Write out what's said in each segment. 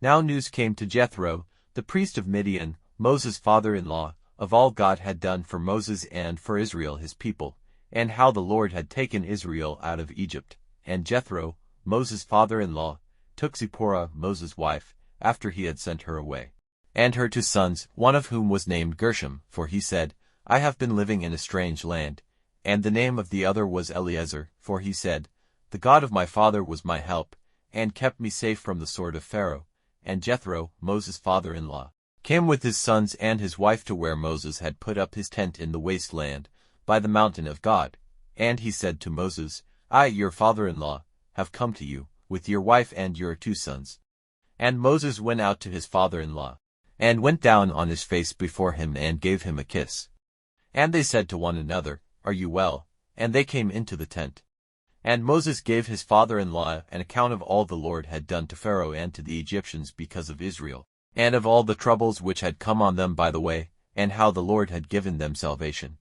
Now news came to Jethro, the priest of Midian, Moses' father-in-law, of all God had done for Moses and for Israel his people, and how the Lord had taken Israel out of Egypt. And Jethro, Moses' father-in-law, took Zipporah, Moses' wife, after he had sent her away, and her 2 sons, one of whom was named Gershom, for he said, I have been living in a strange land. And the name of the other was Eliezer, for he said, The God of my father was my help, and kept me safe from the sword of Pharaoh. And Jethro, Moses' father-in-law, came with his sons and his wife to where Moses had put up his tent in the waste land, by the mountain of God. And he said to Moses, I, your father-in-law, have come to you, with your wife and your 2 sons. And Moses went out to his father-in-law, and went down on his face before him and gave him a kiss. And they said to one another, Are you well? And they came into the tent. And Moses gave his father-in-law an account of all the Lord had done to Pharaoh and to the Egyptians because of Israel, and of all the troubles which had come on them by the way, and how the Lord had given them salvation.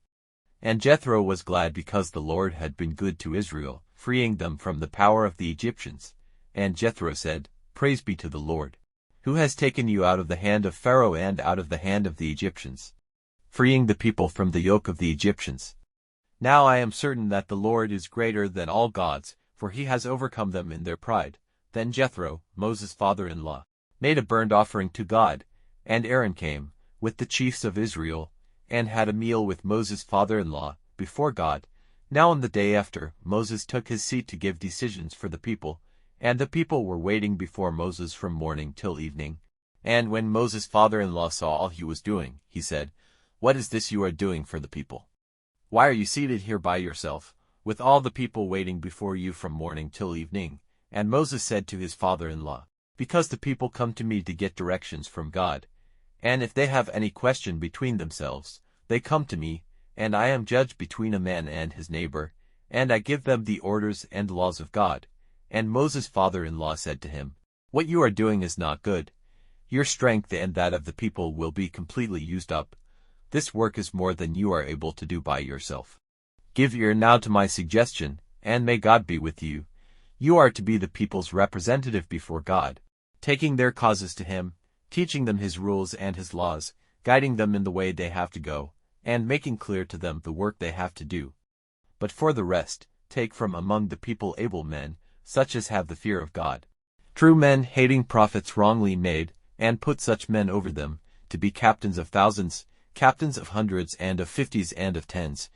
And Jethro was glad because the Lord had been good to Israel, freeing them from the power of the Egyptians. And Jethro said, Praise be to the Lord, who has taken you out of the hand of Pharaoh and out of the hand of the Egyptians, freeing the people from the yoke of the Egyptians. Now I am certain that the Lord is greater than all gods, for he has overcome them in their pride. Then Jethro, Moses' father-in-law, made a burnt offering to God, and Aaron came, with the chiefs of Israel, and had a meal with Moses' father-in-law, before God. Now on the day after, Moses took his seat to give decisions for the people, and the people were waiting before Moses from morning till evening. And when Moses' father-in-law saw all he was doing, he said, What is this you are doing for the people? Why are you seated here by yourself, with all the people waiting before you from morning till evening? And Moses said to his father-in-law, Because the people come to me to get directions from God, and if they have any question between themselves, they come to me, and I am judge between a man and his neighbor, and I give them the orders and laws of God. And Moses' father-in-law said to him, What you are doing is not good. Your strength and that of the people will be completely used up. This work is more than you are able to do by yourself. Give ear now to my suggestion, and may God be with you. You are to be the people's representative before God, taking their causes to him, teaching them his rules and his laws, guiding them in the way they have to go, and making clear to them the work they have to do. But for the rest, take from among the people able men, such as have the fear of God, true men hating prophets wrongly made, and put such men over them, to be captains of thousands, captains of hundreds and of 50s and of 10s.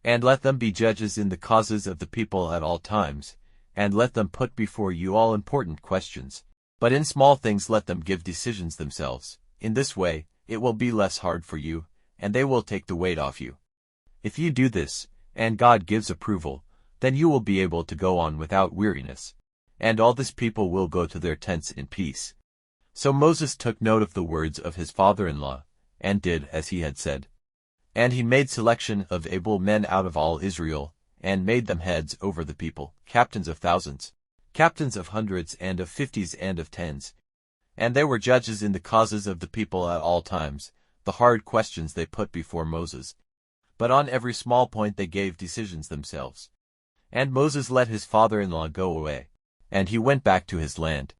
And let them be judges in the causes of the people at all times, and let them put before you all important questions. But in small things let them give decisions themselves. In this way, it will be less hard for you, and they will take the weight off you. If you do this, and God gives approval, then you will be able to go on without weariness, and all this people will go to their tents in peace. So Moses took note of the words of his father-in-law, and did as he had said. And he made selection of able men out of all Israel, and made them heads over the people, captains of thousands, captains of hundreds and of 50s and of 10s. And they were judges in the causes of the people at all times, the hard questions they put before Moses. But on every small point they gave decisions themselves. And Moses let his father-in-law go away, and he went back to his land.